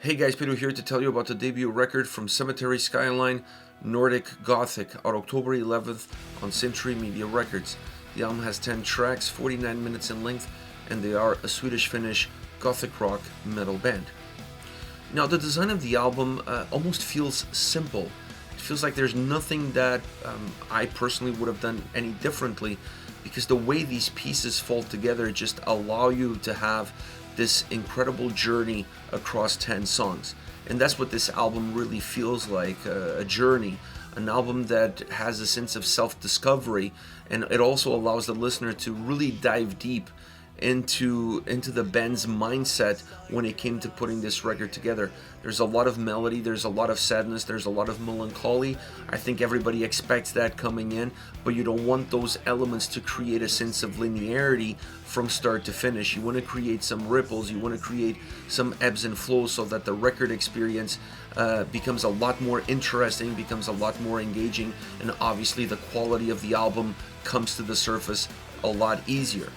Hey guys, Pedro here to tell you about the debut record from Cemetery Skyline, Nordic Gothic, out October 11th on Century Media Records. The album has 10 tracks, 49 minutes in length, and they are a Swedish-Finnish Gothic rock metal band. Now, the design of the album almost feels simple. It feels like there's nothing that I personally would have done any differently, because the way these pieces fall together just allow you to have this incredible journey across 10 songs. And that's what this album really feels like, a journey, an album that has a sense of self-discovery, and it also allows the listener to really dive deep into the band's mindset when it came to putting this record together. There's a lot of melody, there's a lot of sadness, there's a lot of melancholy. I think everybody expects that coming in, but you don't want those elements to create a sense of linearity from start to finish. You want to create some ripples, you want to create some ebbs and flows so that the record experience becomes a lot more interesting, becomes a lot more engaging, and obviously the quality of the album comes to the surface a lot easier.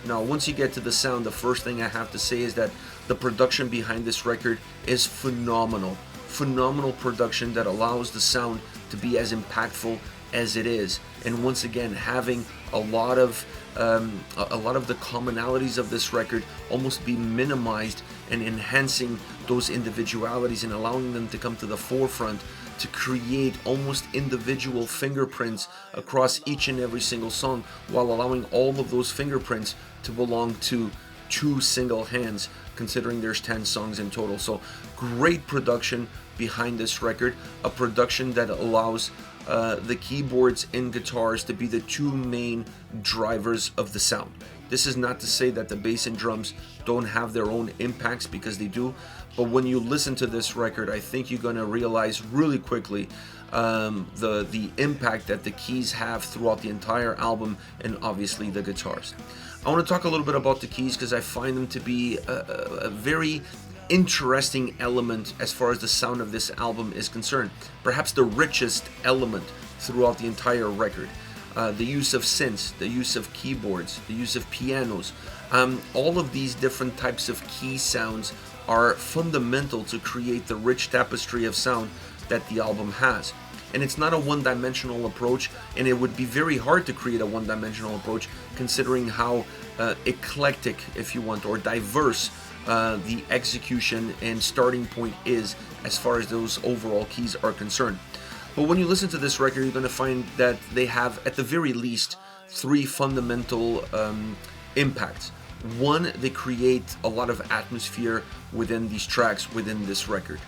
Now, once you get to the sound, the first thing I have to say is that the production behind this record is phenomenal. Phenomenal production that allows the sound to be as impactful as it is. And once again, having a lot of the commonalities of this record almost be minimized and enhancing those individualities and allowing them to come to the forefront to create almost individual fingerprints across each and every single song, while allowing all of those fingerprints to belong to two single hands, considering there's 10 songs in total. So great production behind this record, a production that allows the keyboards and guitars to be the two main drivers of the sound. This is not to say that the bass and drums don't have their own impacts, because they do, but when you listen to this record, I think you're going to realize really quickly the impact that the keys have throughout the entire album, and obviously the guitars. I want to talk a little bit about the keys because I find them to be a very interesting element as far as the sound of this album is concerned. Perhaps the richest element throughout the entire record. The use of synths, the use of keyboards, the use of pianos. All of these different types of key sounds are fundamental to create the rich tapestry of sound that the album has. And it's not a one-dimensional approach, and it would be very hard to create a one-dimensional approach considering how eclectic, if you want, or diverse the execution and starting point is as far as those overall keys are concerned. But when you listen to this record, you're going to find that they have, at the very least, three fundamental impacts. One, they create a lot of atmosphere within these tracks, within this record.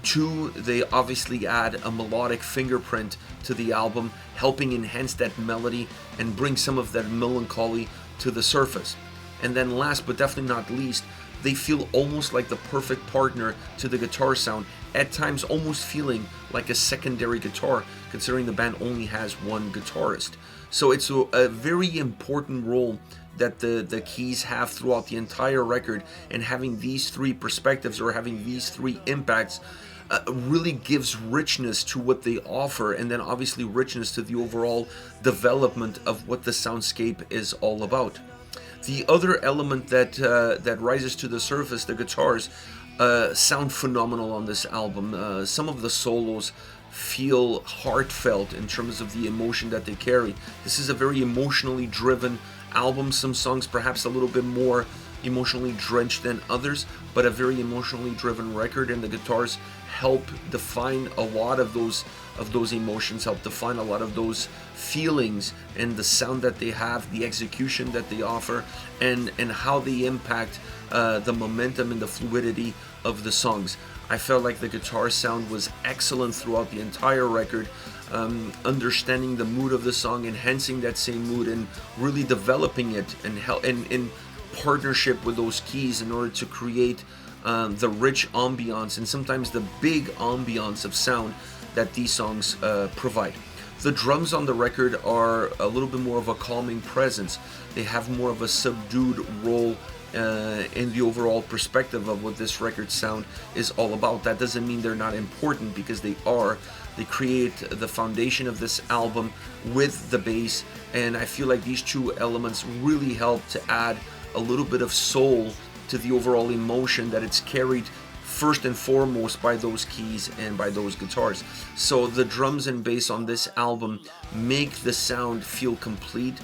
Two, they obviously add a melodic fingerprint to the album, helping enhance that melody and bring some of that melancholy to the surface. And then last but definitely not least, they feel almost like the perfect partner to the guitar sound, at times almost feeling like a secondary guitar, considering the band only has one guitarist. So it's a very important role that the keys have throughout the entire record, and having these three perspectives, or having these three impacts, really gives richness to what they offer, and then obviously richness to the overall development of what the soundscape is all about. The other element that rises to the surface, the guitars, sound phenomenal on this album. Some of the solos feel heartfelt in terms of the emotion that they carry. This is a very emotionally driven album. Some songs perhaps a little bit more emotionally drenched than others, but a very emotionally driven record, and the guitars help define a lot of those emotions, help define a lot of those feelings, and the sound that they have, the execution that they offer, and how they impact the momentum and the fluidity of the songs. I felt like the guitar sound was excellent throughout the entire record, understanding the mood of the song, enhancing that same mood, and really developing it and in partnership with those keys in order to create the rich ambiance and sometimes the big ambiance of sound that these songs provide. The drums on the record are a little bit more of a calming presence. They have more of a subdued role in the overall perspective of what this record sound is all about. That doesn't mean they're not important, because they are. They create the foundation of this album with the bass, and I feel like these two elements really help to add a little bit of soul to the overall emotion that it's carried first and foremost by those keys and by those guitars. So the drums and bass on this album make the sound feel complete,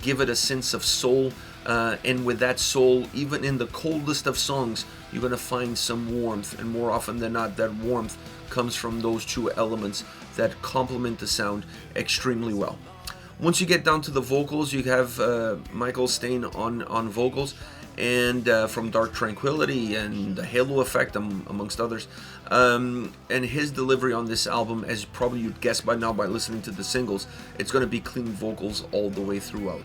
give it a sense of soul, and with that soul, even in the coldest of songs, you're going to find some warmth, and more often than not, that warmth comes from those two elements that complement the sound extremely well. Once you get down to the vocals, you have Michael Stein on vocals, and from Dark Tranquility and the Halo Effect, amongst others. And his delivery on this album, as probably you'd guess by now by listening to the singles, it's going to be clean vocals all the way throughout.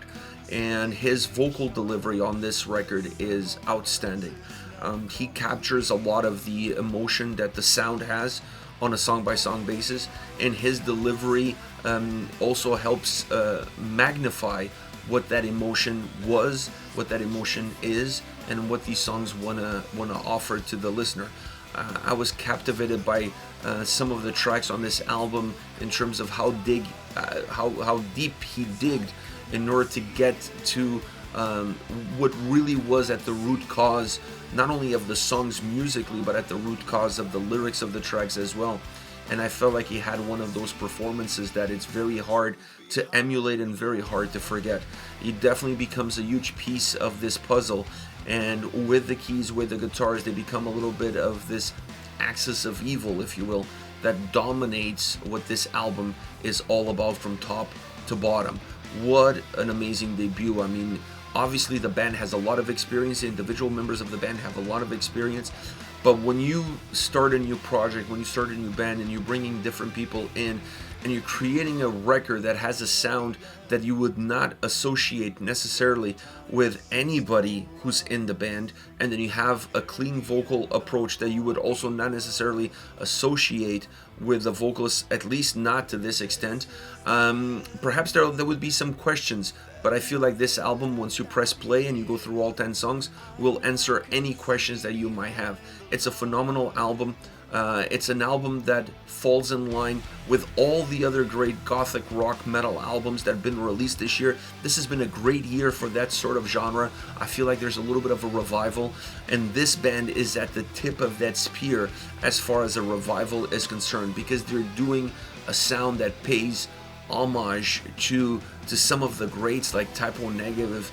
And his vocal delivery on this record is outstanding. He captures a lot of the emotion that the sound has on a song-by-song basis, and his delivery also helps magnify what that emotion was, what that emotion is, and what these songs wanna offer to the listener. I was captivated by some of the tracks on this album in terms of how deep he digged in order to get to what really was at the root cause, not only of the songs musically, but at the root cause of the lyrics of the tracks as well. And I felt like he had one of those performances that it's very hard to emulate and very hard to forget. He definitely becomes a huge piece of this puzzle, and with the keys, with the guitars, they become a little bit of this axis of evil, if you will, that dominates what this album is all about from top to bottom. What an amazing debut. I mean, obviously the band has a lot of experience, the individual members of the band have a lot of experience, but when you start a new project, when you start a new band and you're bringing different people in and you're creating a record that has a sound that you would not associate necessarily with anybody who's in the band, and then you have a clean vocal approach that you would also not necessarily associate with the vocalist, at least not to this extent, perhaps there would be some questions. But I feel like this album, once you press play and you go through all 10 songs, will answer any questions that you might have. It's a phenomenal album. It's an album that falls in line with all the other great gothic rock metal albums that have been released this year. This has been a great year for that sort of genre. I feel like there's a little bit of a revival, and this band is at the tip of that spear as far as a revival is concerned, because they're doing a sound that pays homage to some of the greats like Type O Negative,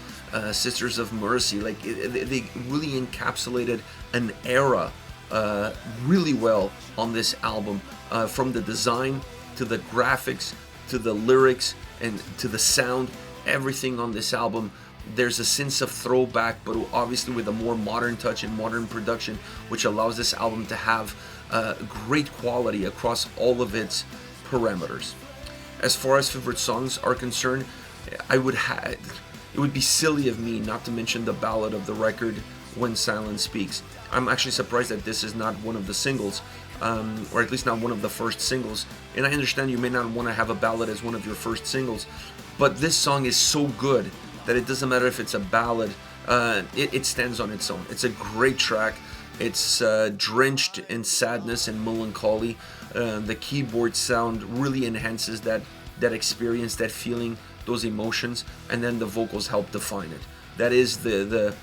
Sisters of Mercy. Like they really encapsulated an era really well on this album, from the design to the graphics to the lyrics and to the sound. Everything on this album, there's a sense of throwback, but obviously with a more modern touch and modern production, which allows this album to have great quality across all of its parameters. As far as favorite songs are concerned, it would be silly of me not to mention the ballad of the record, When Silence Speaks. I'm actually surprised that this is not one of the singles, or at least not one of the first singles. And I understand you may not want to have a ballad as one of your first singles, but this song is so good that it doesn't matter if it's a ballad, it stands on its own. It's a great track. It's drenched in sadness and melancholy. The keyboard sound really enhances that experience, that feeling, those emotions, and then the vocals help define it. That is the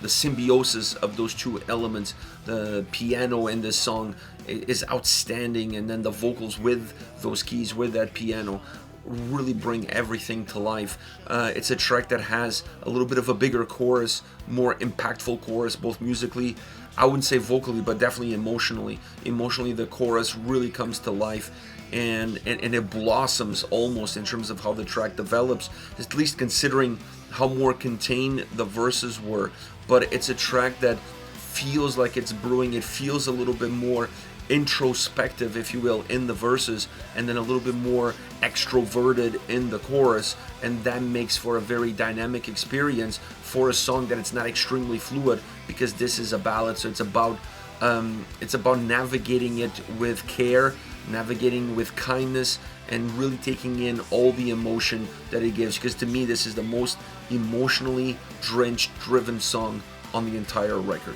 symbiosis of those two elements. The piano in this song is outstanding, and then the vocals with those keys, with that piano, really bring everything to life. It's a track that has a little bit of a bigger chorus, more impactful chorus, both musically, I wouldn't say vocally, but definitely emotionally. Emotionally, the chorus really comes to life, and it blossoms almost in terms of how the track develops, at least considering how more contained the verses were. But it's a track that feels like it's brewing. It feels a little bit more introspective, if you will, in the verses, and then a little bit more extroverted in the chorus, and that makes for a very dynamic experience for a song that it's not extremely fluid, because this is a ballad. So it's about navigating it with care, navigating with kindness, and really taking in all the emotion that it gives, because to me this is the most emotionally drenched, driven song on the entire record.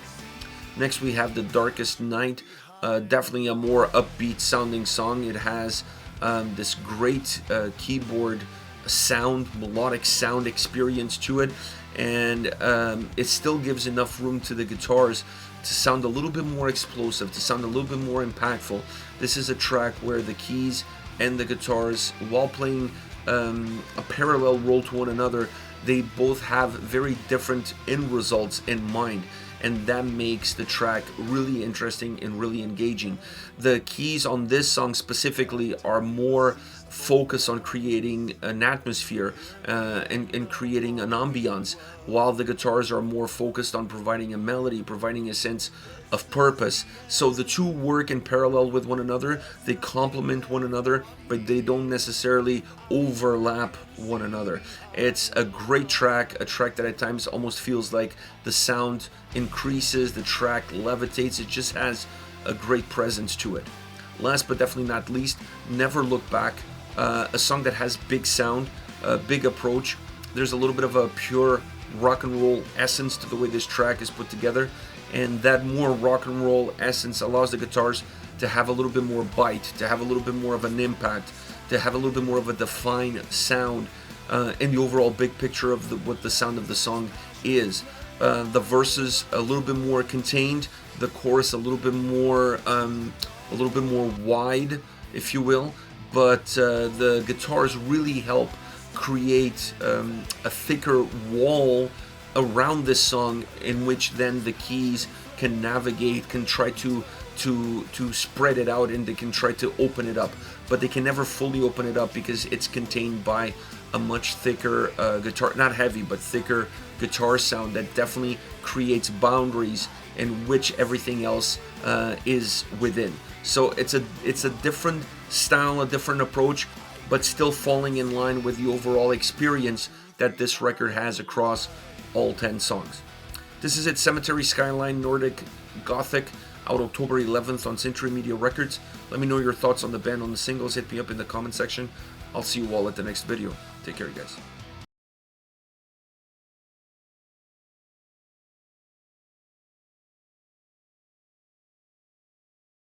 Next we have The Darkest Night. Definitely a more upbeat sounding song. It has this great keyboard sound, melodic sound experience to it, and it still gives enough room to the guitars to sound a little bit more explosive, to sound a little bit more impactful. This is a track where the keys and the guitars, while playing a parallel role to one another, they both have very different end results in mind, and that makes the track really interesting and really engaging. The keys on this song specifically are more focused on creating an atmosphere and creating an ambiance, while the guitars are more focused on providing a melody, providing a sense of purpose. So the two work in parallel with one another, they complement one another, but they don't necessarily overlap one another. It's a great track, a track that at times almost feels like the sound increases, the track levitates, it just has a great presence to it. Last but definitely not least, Never Look Back, a song that has big sound, a big approach. There's a little bit of a pure rock and roll essence to the way this track is put together, and that more rock and roll essence allows the guitars to have a little bit more bite, to have a little bit more of an impact, to have a little bit more of a defined sound in the overall big picture of what the sound of the song is. The verses a little bit more contained, the chorus a little bit more wide, if you will, but the guitars really help create a thicker wall around this song, in which then the keys can navigate, can try to spread it out, and they can try to open it up, but they can never fully open it up because it's contained by a much thicker guitar, not heavy, but thicker guitar sound that definitely creates boundaries in which everything else is within. So it's a different style, a different approach, but still falling in line with the overall experience that this record has across all 10 songs. This is it, Cemetery Skyline Nordic Gothic, out October 11th on Century Media Records. Let me know your thoughts on the band, on the singles. Hit me up in the comment section. I'll see you all at the next video. Take care, you guys.